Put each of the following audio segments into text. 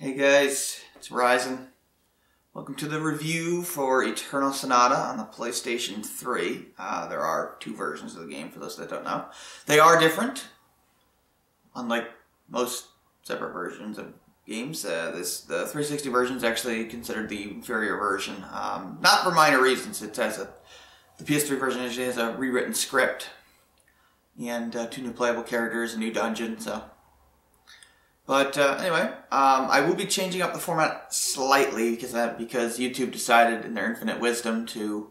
Hey guys, it's Ryzen. Welcome to the review for Eternal Sonata on the PlayStation 3. There are two versions of the game, for those that don't know. They are different. Unlike most separate versions of games, the 360 version is actually considered the inferior version. Not for minor reasons. It has the PS3 version actually has a rewritten script and two new playable characters, a new dungeon, so... But anyway, I will be changing up the format slightly because YouTube decided in their infinite wisdom to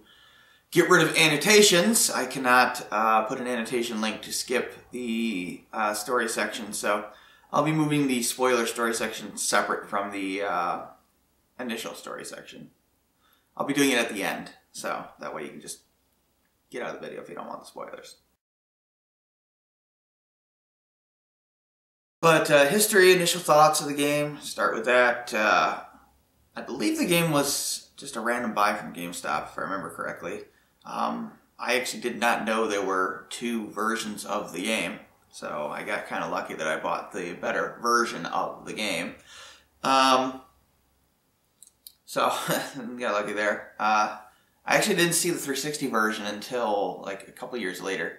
get rid of annotations. I cannot put an annotation link to skip the story section, so I'll be moving the spoiler story section separate from the initial story section. I'll be doing it at the end, so that way you can just get out of the video if you don't want the spoilers. But history, initial thoughts of the game, start with that. I believe the game was just a random buy from GameStop, if I remember correctly. I actually did not know there were two versions of the game, so I got kind of lucky that I bought the better version of the game. So, got lucky there. I actually didn't see the 360 version until like a couple years later,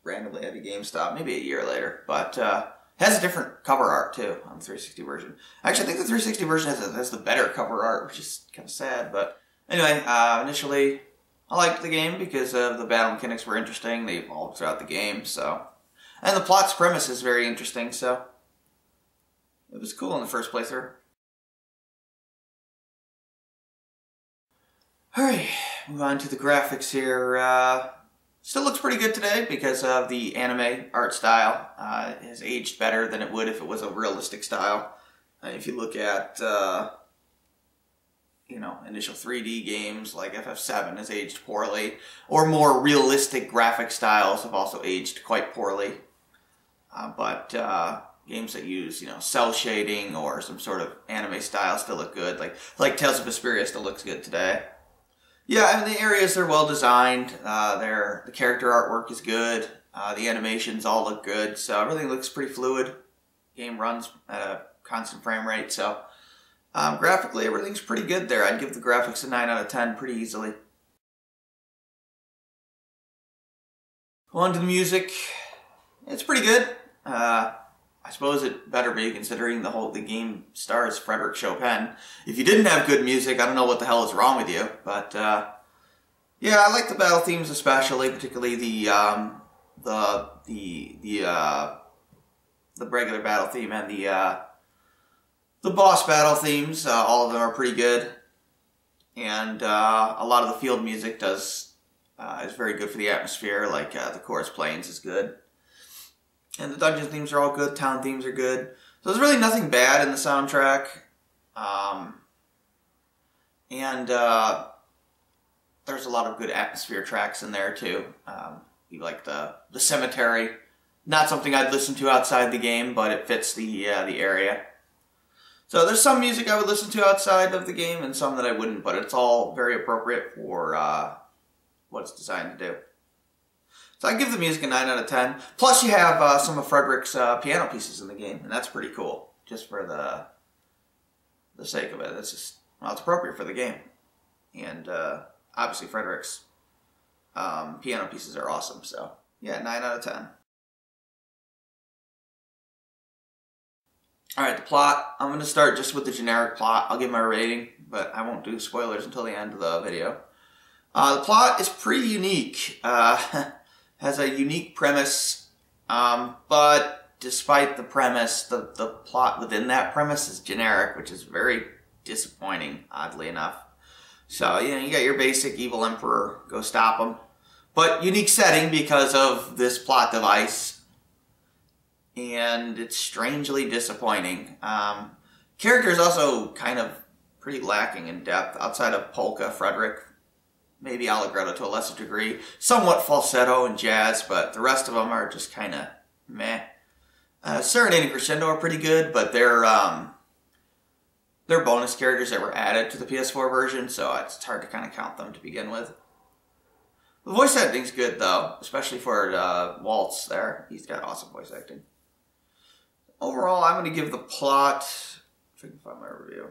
randomly at a GameStop, maybe a year later, but... It has a different cover art, too, on the 360 version. Actually, I think the 360 version has the better cover art, which is kind of sad, but... Anyway, initially, I liked the game because the battle mechanics were interesting. They evolved throughout the game, so... And the plot's premise is very interesting, so... It was cool in the first playthrough. Alright, move on to the graphics here. Still looks pretty good today because of the anime art style. It has aged better than it would if it was a realistic style. If you look at, initial 3D games like FF7 has aged poorly, or more realistic graphic styles have also aged quite poorly. But games that use, cell shading or some sort of anime style still look good. Like Tales of Vesperia still looks good today. Yeah, I mean, the areas are well designed. The character artwork is good. The animations all look good, so everything looks pretty fluid. Game runs at a constant frame rate, so graphically everything's pretty good there. I'd give the graphics a 9 out of 10 pretty easily. On to the music. It's pretty good. I suppose it better be, considering the game stars Frederick Chopin. If you didn't have good music, I don't know what the hell is wrong with you. But yeah, I like the battle themes especially, particularly the regular battle theme and the boss battle themes. All of them are pretty good, and a lot of the field music is very good for the atmosphere. Like the Chorus Plains is good. And the dungeon themes are all good, town themes are good. So there's really nothing bad in the soundtrack. There's a lot of good atmosphere tracks in there too. You like the cemetery. Not something I'd listen to outside the game, but it fits the area. So there's some music I would listen to outside of the game and some that I wouldn't, but it's all very appropriate for what it's designed to do. So I give the music a 9 out of 10. Plus you have some of Frederick's piano pieces in the game, and that's pretty cool. Just for the sake of it. It's just, well, it's appropriate for the game. And obviously Frederick's piano pieces are awesome, so yeah, 9 out of 10. Alright, the plot. I'm going to start just with the generic plot. I'll give my rating, but I won't do spoilers until the end of the video. The plot is pretty unique. Has a unique premise, but despite the premise, the plot within that premise is generic, which is very disappointing, oddly enough. So, you got your basic evil emperor, go stop him. But unique setting because of this plot device, and it's strangely disappointing. Character is also kind of pretty lacking in depth, outside of Polka, Frederick, maybe Allegretto to a lesser degree. Somewhat falsetto and jazz, but the rest of them are just kind of meh. Serenade and Crescendo are pretty good, but they're bonus characters that were added to the PS4 version, so it's hard to kind of count them to begin with. The voice acting's good, though, especially for Waltz there. He's got awesome voice acting. Overall, I'm going to give the plot If I can find my review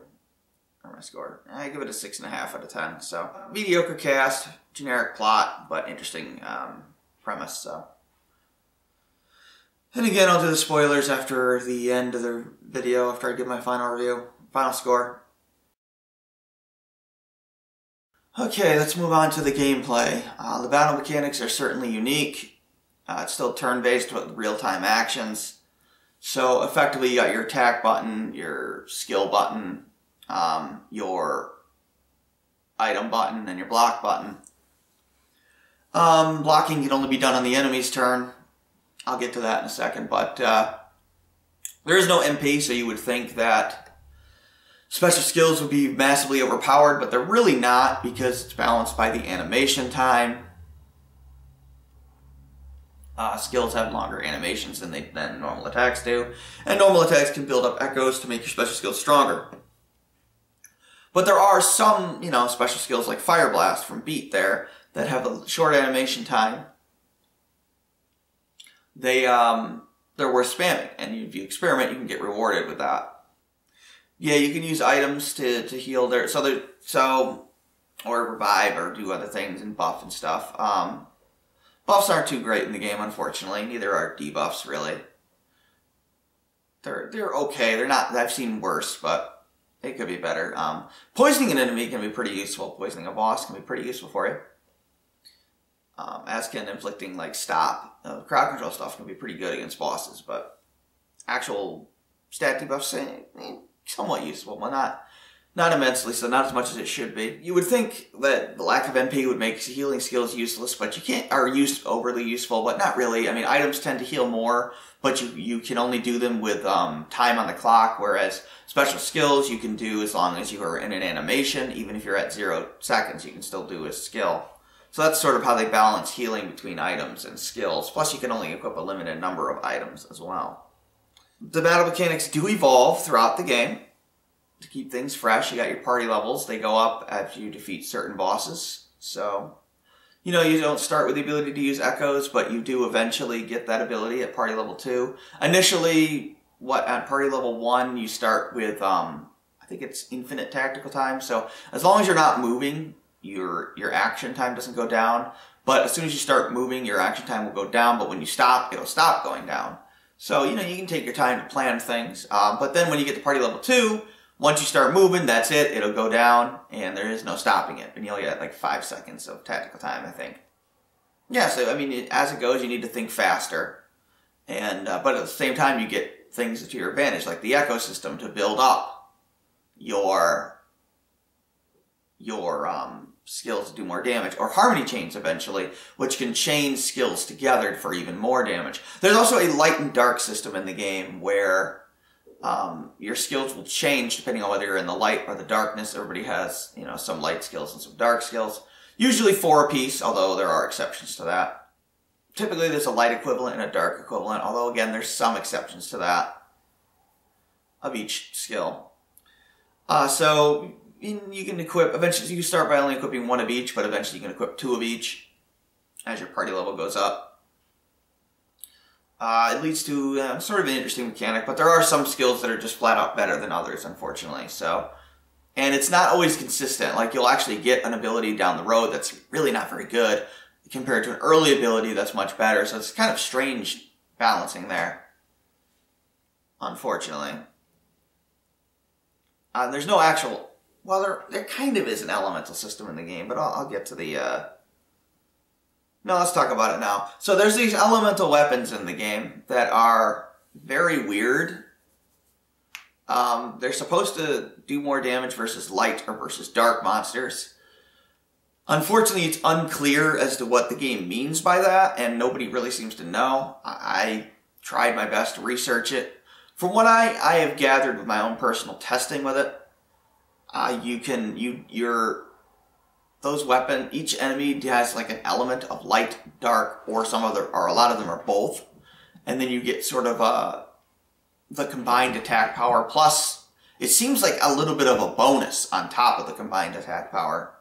or my score. I give it a 6.5 out of 10. So mediocre cast, generic plot, but interesting premise. So, and again, I'll do the spoilers after the end of the video, after I give my final review, final score. Okay, let's move on to the gameplay. The battle mechanics are certainly unique. It's still turn-based with real-time actions. So effectively, you got your attack button, your skill button, your item button, and your block button. Blocking can only be done on the enemy's turn. I'll get to that in a second, but there is no MP, so you would think that special skills would be massively overpowered, but they're really not because it's balanced by the animation time. Skills have longer animations than normal attacks do, and normal attacks can build up echoes to make your special skills stronger. But there are some, special skills like Fire Blast from Beat there that have a short animation time. They're worth spamming, and if you experiment, you can get rewarded with that. Yeah, you can use items to heal their or revive or do other things and buff and stuff. Buffs aren't too great in the game, unfortunately. Neither are debuffs, really. They're okay. They're not. I've seen worse, but they could be better. Poisoning an enemy can be pretty useful. Poisoning a boss can be pretty useful for you. As can inflicting stop. Crowd control stuff can be pretty good against bosses, but actual stat debuffs somewhat useful, but not immensely, so not as much as it should be. You would think that the lack of MP would make healing skills useless, but overly useful, but not really. I mean, items tend to heal more, but you can only do them with time on the clock, whereas special skills you can do as long as you are in an animation. Even if you're at 0 seconds, you can still do a skill. So that's sort of how they balance healing between items and skills. Plus, you can only equip a limited number of items as well. The battle mechanics do evolve throughout the game to keep things fresh. You got your party levels. They go up after you defeat certain bosses. So, you don't start with the ability to use echoes, but you do eventually get that ability at party level 2. Initially, at party level 1, you start with, I think it's infinite tactical time. So as long as you're not moving, your action time doesn't go down. But as soon as you start moving, your action time will go down. But when you stop, it'll stop going down. So, you can take your time to plan things. But then when you get to party level 2, once you start moving, that's it. It'll go down, and there is no stopping it. And you'll get 5 seconds of tactical time, I think. Yeah, so, as it goes, you need to think faster. And but at the same time, you get things to your advantage, like the ecosystem to build up your skills to do more damage, or harmony chains eventually, which can chain skills together for even more damage. There's also a light and dark system in the game where your skills will change depending on whether you're in the light or the darkness. Everybody has, some light skills and some dark skills. Usually 4 apiece, although there are exceptions to that. Typically there's a light equivalent and a dark equivalent, although again there's some exceptions to that of each skill. So you can equip, eventually you start by only equipping 1 of each, but eventually you can equip 2 of each as your party level goes up. It leads to sort of an interesting mechanic, but there are some skills that are just flat out better than others, unfortunately. So, and it's not always consistent. You'll actually get an ability down the road that's really not very good compared to an early ability that's much better. So it's kind of strange balancing there, unfortunately. There's no actual... Well, there kind of is an elemental system in the game, but I'll get to the... No, let's talk about it now. So there's these elemental weapons in the game that are very weird. They're supposed to do more damage versus light or versus dark monsters. Unfortunately, it's unclear as to what the game means by that, and nobody really seems to know. I tried my best to research it. From what I have gathered with my own personal testing with it, each enemy has an element of light, dark, or or a lot of them are both. And then you get sort of the combined attack power, plus it seems like a little bit of a bonus on top of the combined attack power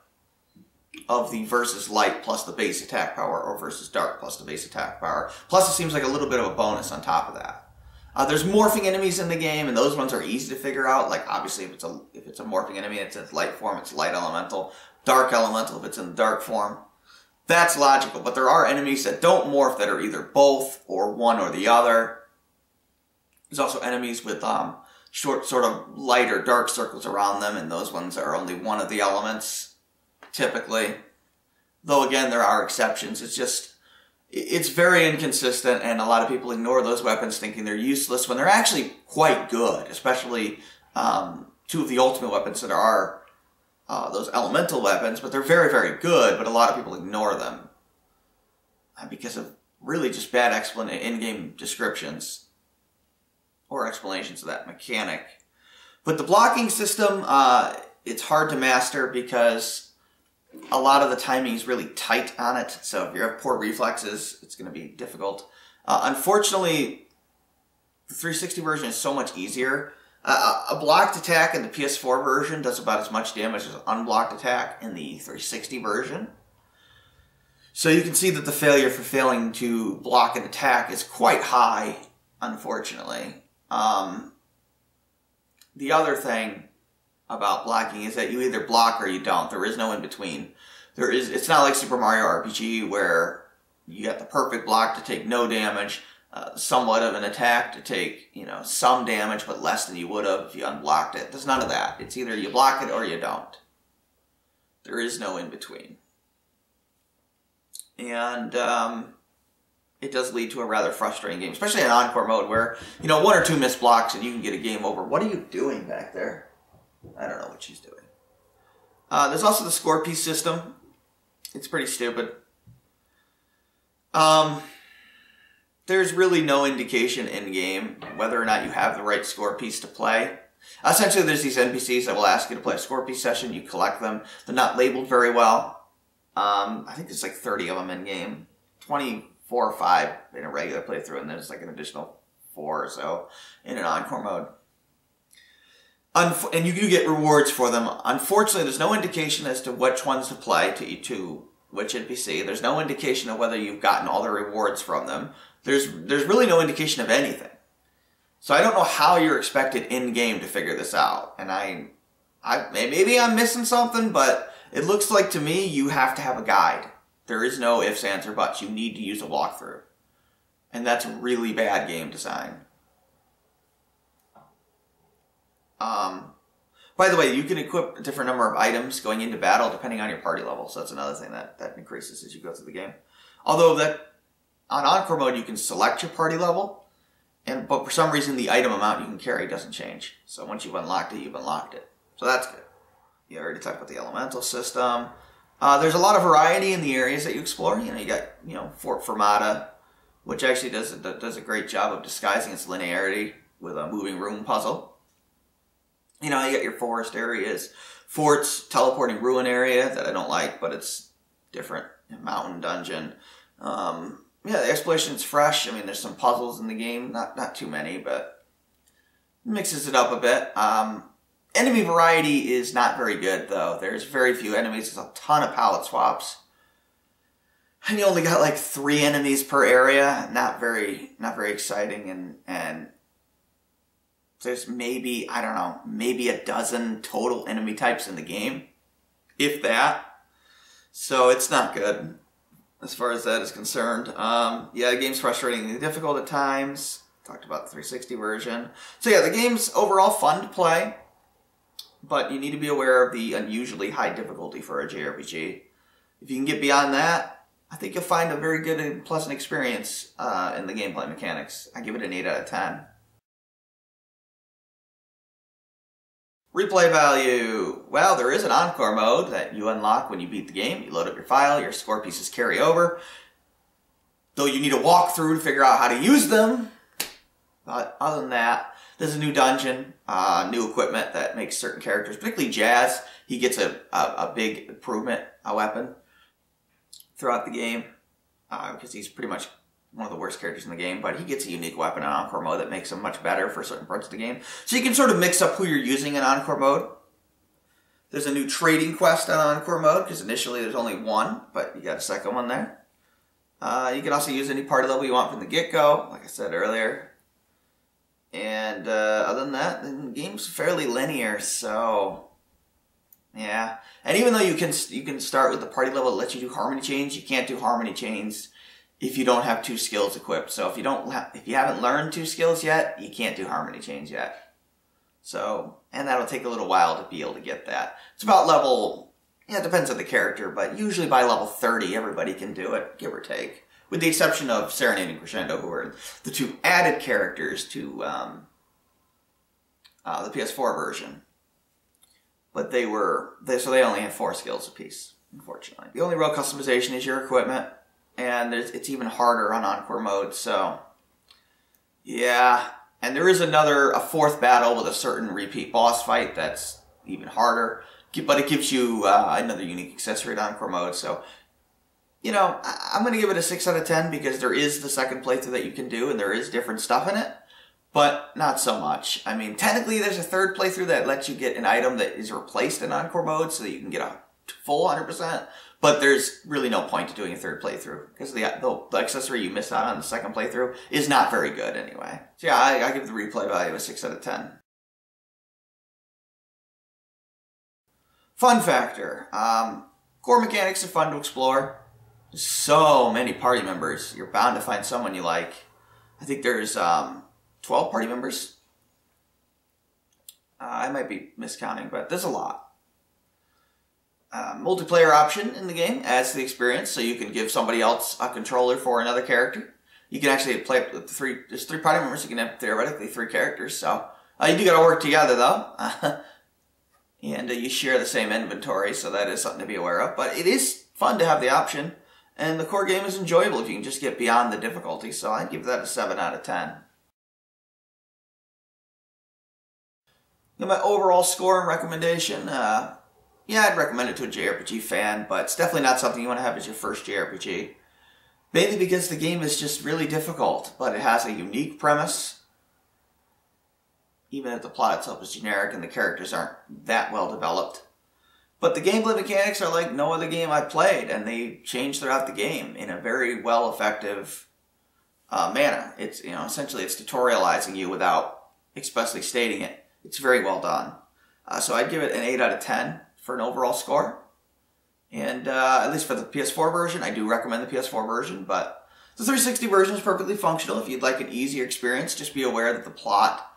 of the versus light plus the base attack power, or versus dark plus the base attack power. Plus it seems like a little bit of a bonus on top of that. There's morphing enemies in the game, and those ones are easy to figure out. Like, obviously, if it's a morphing enemy, it's in light form, it's light elemental. Dark elemental, if it's in the dark form. That's logical, but there are enemies that don't morph that are either both or one or the other. There's also enemies with short, sort of light or dark circles around them, and those ones are only one of the elements, typically. Though, again, there are exceptions. It's very inconsistent, and a lot of people ignore those weapons thinking they're useless when they're actually quite good, especially two of the ultimate weapons that are those elemental weapons, but they're very, very good, but a lot of people ignore them because of really just bad in-game descriptions or explanations of that mechanic. But the blocking system, it's hard to master because a lot of the timing is really tight on it, so if you have poor reflexes, it's going to be difficult. Unfortunately, the 360 version is so much easier. A blocked attack in the PS4 version does about as much damage as an unblocked attack in the 360 version. So you can see that the failure for failing to block an attack is quite high, unfortunately. The other thing about blocking is that you either block or you don't. There is no in between. It's not like Super Mario RPG where you got the perfect block to take no damage, somewhat of an attack to take, some damage, but less than you would have if you unblocked it. There's none of that. It's either you block it or you don't. There is no in between. And it does lead to a rather frustrating game, especially in Encore mode where, one or two missed blocks and you can get a game over. What are you doing back there? I don't know what she's doing. There's also the score piece system. It's pretty stupid. There's really no indication in-game whether or not you have the right score piece to play. Essentially, there's these NPCs that will ask you to play a score piece session. You collect them. They're not labeled very well. I think there's like 30 of them in-game. 24 or 5 in a regular playthrough, and there's like an additional 4 or so in an Encore mode. And you do get rewards for them. Unfortunately, there's no indication as to which ones to play to which NPC. There's no indication of whether you've gotten all the rewards from them. There's really no indication of anything. So I don't know how you're expected in-game to figure this out. And maybe I'm missing something, but it looks like to me you have to have a guide. There is no ifs, ands, or buts. You need to use a walkthrough. And that's really bad game design. By the way, you can equip a different number of items going into battle depending on your party level. So that's another thing that increases as you go through the game. Although on Encore mode, you can select your party level, but for some reason, the item amount you can carry doesn't change. So once you've unlocked it, you've unlocked it. So that's good. You already talked about the elemental system. There's a lot of variety in the areas that you explore. You got, Fort Fermata, which actually does a great job of disguising its linearity with a moving room puzzle. You got your forest areas, forts, teleporting ruin area that I don't like, but it's different. Mountain dungeon. The exploration's fresh. I mean, there's some puzzles in the game. Not too many, but mixes it up a bit. Enemy variety is not very good, though. There's very few enemies. There's a ton of palette swaps. And you only got like 3 enemies per area. Not very exciting. And there's maybe, maybe a dozen total enemy types in the game. If that. So it's not good as far as that is concerned. The game's frustratingly difficult at times. Talked about the 360 version. So the game's overall fun to play. But you need to be aware of the unusually high difficulty for a JRPG. If you can get beyond that, I think you'll find a very good and pleasant experience in the gameplay mechanics. I give it an 8 out of 10. Replay value. Well, there is an Encore mode that you unlock when you beat the game. You load up your file, your score pieces carry over. Though you need a walkthrough to figure out how to use them. But other than that, there's a new dungeon, new equipment that makes certain characters, particularly Jazz, he gets a big improvement, a weapon, throughout the game. Because he's pretty much one of the worst characters in the game, but he gets a unique weapon in Encore mode that makes him much better for certain parts of the game. So you can sort of mix up who you're using in Encore mode. There's a new trading quest on Encore mode, because initially there's only one, but you got a second one there. You can also use any party level you want from the get-go, like I said earlier. And other than that, the game's fairly linear, so yeah. And even though you can start with the party level that lets you do harmony chains, you can't do harmony chains if you don't have 2 skills equipped. So if you haven't learned 2 skills yet, you can't do harmony chains yet. So, and that'll take a little while to be able to get that. It's about level, yeah, it depends on the character, but usually by level 30, everybody can do it, give or take. With the exception of Serenade and Crescendo, who are the 2 added characters to the PS4 version. But they only have 4 skills apiece, unfortunately. The only real customization is your equipment, and it's even harder on Encore mode, so yeah. And there is a 4th battle with a certain repeat boss fight that's even harder, but it gives you another unique accessory to Encore mode, so you know, I'm going to give it a 6 out of 10 because there is the second playthrough that you can do and there is different stuff in it, but not so much. I mean, technically there's a 3rd playthrough that lets you get an item that is replaced in Encore mode so that you can get a full 100%, but there's really no point to doing a 3rd playthrough because the accessory you missed out on the 2nd playthrough is not very good anyway. So yeah, I give the replay value a 6 out of 10. Fun factor. Core mechanics are fun to explore. So many party members. You're bound to find someone you like. I think there's 12 party members. I might be miscounting, but there's a lot. Multiplayer option in the game adds to the experience, so you can give somebody else a controller for another character. You can actually play with there's 3 party members, you can have theoretically 3 characters, so you do gotta work together though. And you share the same inventory, so that is something to be aware of. But it is fun to have the option. And the core game is enjoyable if you can just get beyond the difficulty, so I'd give that a 7 out of 10. And my overall score and recommendation, yeah, I'd recommend it to a JRPG fan, but it's definitely not something you want to have as your first JRPG. Mainly because the game is just really difficult, but it has a unique premise. Even if the plot itself is generic and the characters aren't that well developed. But the gameplay mechanics are like no other game I've played, and they change throughout the game in a very well effective manner. It's, you know, essentially it's tutorializing you without expressly stating it. It's very well done. So I'd give it an 8 out of 10 for an overall score. And at least for the PS4 version, I do recommend the PS4 version, but the 360 version is perfectly functional. If you'd like an easier experience, just be aware that the plot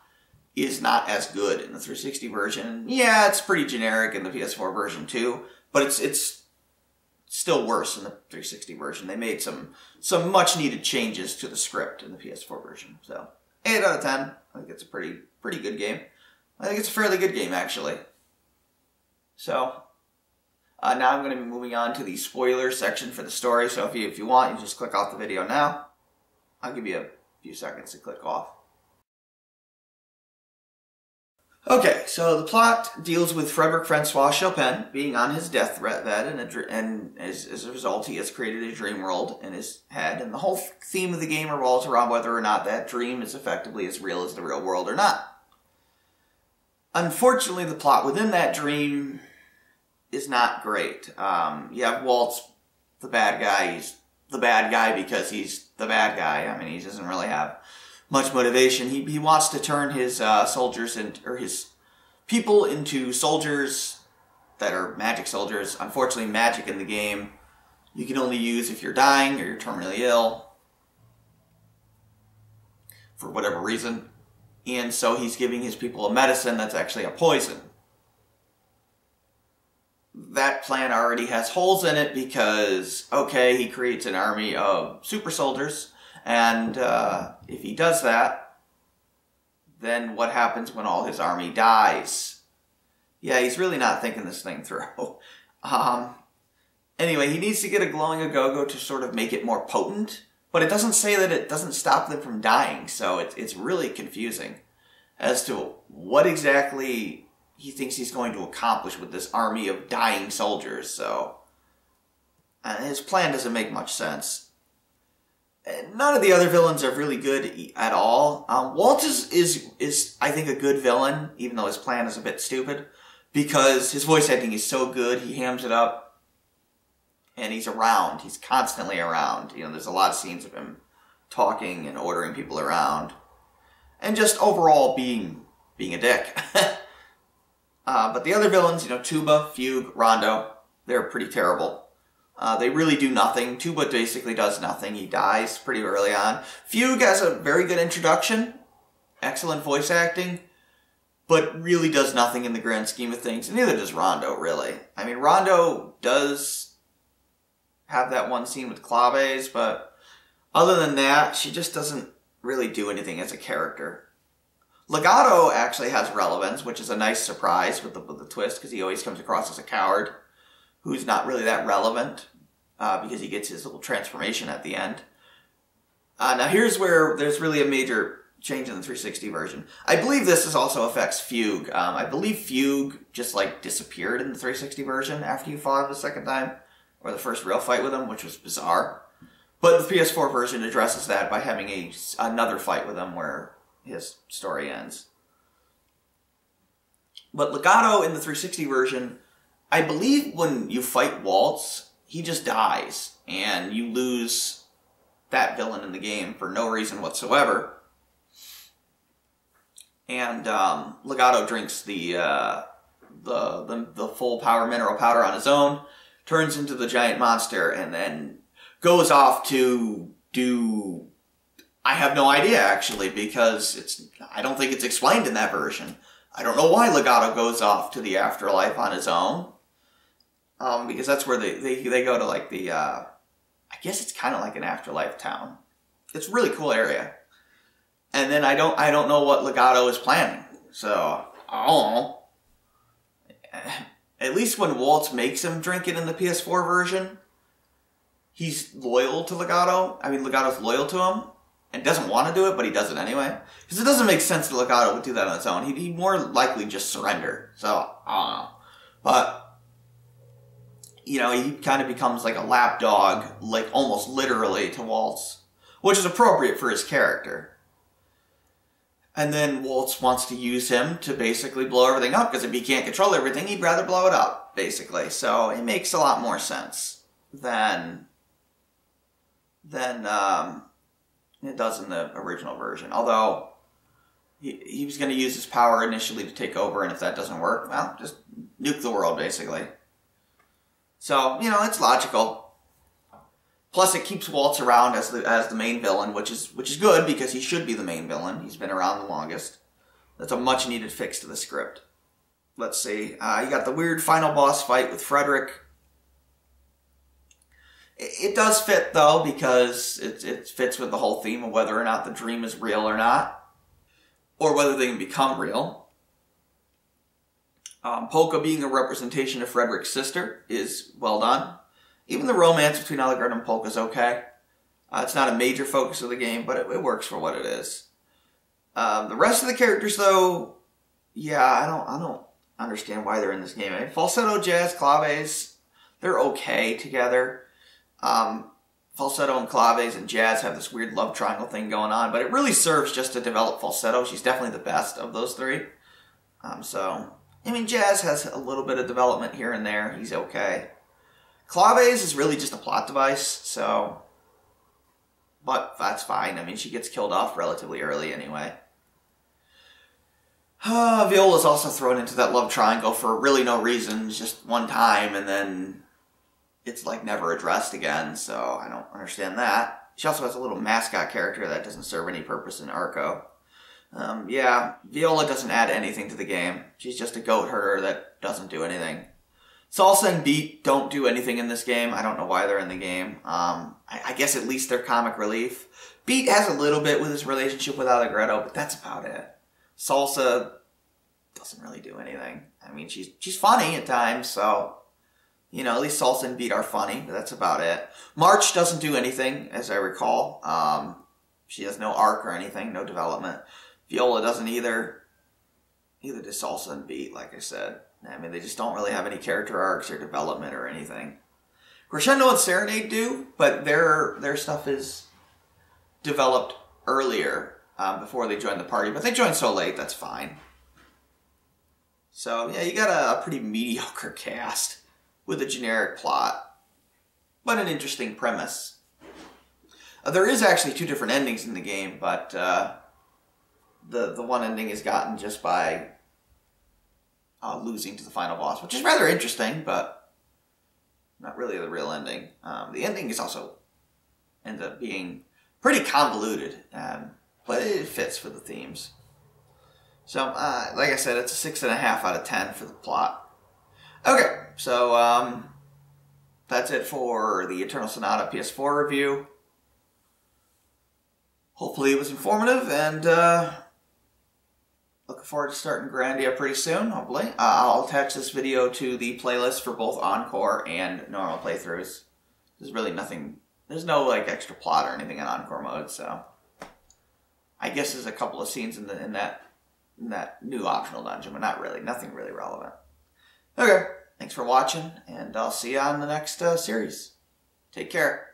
is not as good in the 360 version. Yeah, it's pretty generic in the PS4 version too, but it's still worse in the 360 version. They made some much needed changes to the script in the PS4 version. So 8 out of 10. I think it's a pretty good game. I think it's a fairly good game actually. So now I'm going to be moving on to the spoiler section for the story. So if you want, you just click off the video now. I'll give you a few seconds to click off. Okay, so the plot deals with Frederick Francois Chopin being on his deathbed, and as a result, he has created a dream world in his head, and the whole theme of the game revolves around whether or not that dream is effectively as real as the real world or not. Unfortunately, the plot within that dream is not great. You have Waltz, the bad guy. He's the bad guy because he's the bad guy. I mean, he doesn't really have much motivation. He wants to turn his soldiers or his people into soldiers that are magic soldiers. Unfortunately, magic in the game you can only use if you're dying or you're terminally ill for whatever reason. And so he's giving his people a medicine that's actually a poison. That plan already has holes in it because, okay, he creates an army of super soldiers. And if he does that, then what happens when all his army dies? Yeah, he's really not thinking this thing through. Anyway, he needs to get a glowing agogo to sort of make it more potent, but it doesn't say that it doesn't stop them from dying, so it's really confusing as to what exactly he thinks he's going to accomplish with this army of dying soldiers, so his plan doesn't make much sense. None of the other villains are really good at all. Waltz is, I think, a good villain, even though his plan is a bit stupid, because his voice acting is so good, he hams it up, and he's around. He's constantly around. You know, there's a lot of scenes of him talking and ordering people around. and just overall being a dick. But the other villains, you know, Tuba, Fugue, Rondo, they're pretty terrible. They really do nothing. Tuba basically does nothing. He dies pretty early on. Fugue has a very good introduction, excellent voice acting, but really does nothing in the grand scheme of things. And neither does Rondo, really. I mean, Rondo does have that one scene with Claves, but other than that, she just doesn't really do anything as a character. Legato actually has relevance, which is a nice surprise with the twist, because he always comes across as a coward who's not really that relevant, because he gets his little transformation at the end. Now here's where there's really a major change in the 360 version. I believe this also affects Fugue. I believe Fugue just like disappeared in the 360 version after you fought him the second time, or the first real fight with him, which was bizarre. But the PS4 version addresses that by having another fight with him where his story ends. But Legato in the 360 version, I believe when you fight Waltz, he just dies, and you lose that villain in the game for no reason whatsoever. And Legato drinks the full power mineral powder on his own, turns into the giant monster, and then goes off to do... I have no idea, actually, because I don't think it's explained in that version. I don't know why Legato goes off to the afterlife on his own. Because that's where they go to, like, the... I guess it's kind of like an afterlife town. It's a really cool area. And then I don't know what Legato is planning. So, I don't know. At least when Waltz makes him drink it in the PS4 version, he's loyal to Legato. I mean, Legato's loyal to him and doesn't want to do it, but he does it anyway. Because it doesn't make sense that Legato would do that on his own. He'd more likely just surrender. So, I don't know. But, you know, he kind of becomes like a lapdog, like almost literally to Waltz, which is appropriate for his character. And then Waltz wants to use him to basically blow everything up, because if he can't control everything, he'd rather blow it up, basically. So it makes a lot more sense than it does in the original version. Although, he was going to use his power initially to take over, and if that doesn't work, well, just nuke the world, basically. So, you know, it's logical. Plus, it keeps Waltz around as the main villain, which is good, because he should be the main villain. He's been around the longest. That's a much-needed fix to the script. Let's see. You got the weird final boss fight with Frederick. It does fit, though, because it fits with the whole theme of whether or not the dream is real or not, or whether they can become real. Polka being a representation of Frederick's sister is well done. Even the romance between Allegretta and Polka is okay. It's not a major focus of the game, but it works for what it is. The rest of the characters, though, yeah, I don't understand why they're in this game. I mean, Falsetto, Jazz, Claves, they're okay together. Falsetto and Claves and Jazz have this weird love triangle thing going on, but it really serves just to develop Falsetto. She's definitely the best of those three. So, I mean, Jazz has a little bit of development here and there. He's okay. Claves is really just a plot device, so... But that's fine. I mean, she gets killed off relatively early anyway. Viola's also thrown into that love triangle for really no reason, just one time, and then it's like never addressed again, so I don't understand that. She also has a little mascot character that doesn't serve any purpose in Arco. Yeah, Viola doesn't add anything to the game. She's just a goat herder that doesn't do anything. Salsa and Beat don't do anything in this game. I don't know why they're in the game. I guess at least they're comic relief. Beat has a little bit with his relationship with Allegretto, but that's about it. Salsa doesn't really do anything. I mean, she's funny at times, so... You know, at least Salsa and Beat are funny, but that's about it. March doesn't do anything, as I recall. She has no arc or anything, no development. Viola doesn't either. Neither does Salsa and Beat, like I said. I mean, they just don't really have any character arcs or development or anything. Crescendo and Serenade do, but their stuff is developed earlier, before they join the party. But they joined so late, that's fine. So, yeah, you got a pretty mediocre cast with a generic plot, but an interesting premise. There is actually two different endings in the game, but the one ending is gotten just by losing to the final boss, which is rather interesting, but not really the real ending. The ending is also ends up being pretty convoluted, but it fits for the themes. So, like I said, it's a 6.5 out of 10 for the plot. Okay, so that's it for the Eternal Sonata PS4 review. Hopefully it was informative, and looking forward to starting Grandia pretty soon, hopefully. I'll attach this video to the playlist for both Encore and normal playthroughs. There's really nothing, there's no like extra plot or anything in Encore mode, so I guess there's a couple of scenes in that new optional dungeon, but not really, nothing really relevant. Okay, thanks for watching, and I'll see you on the next series. Take care.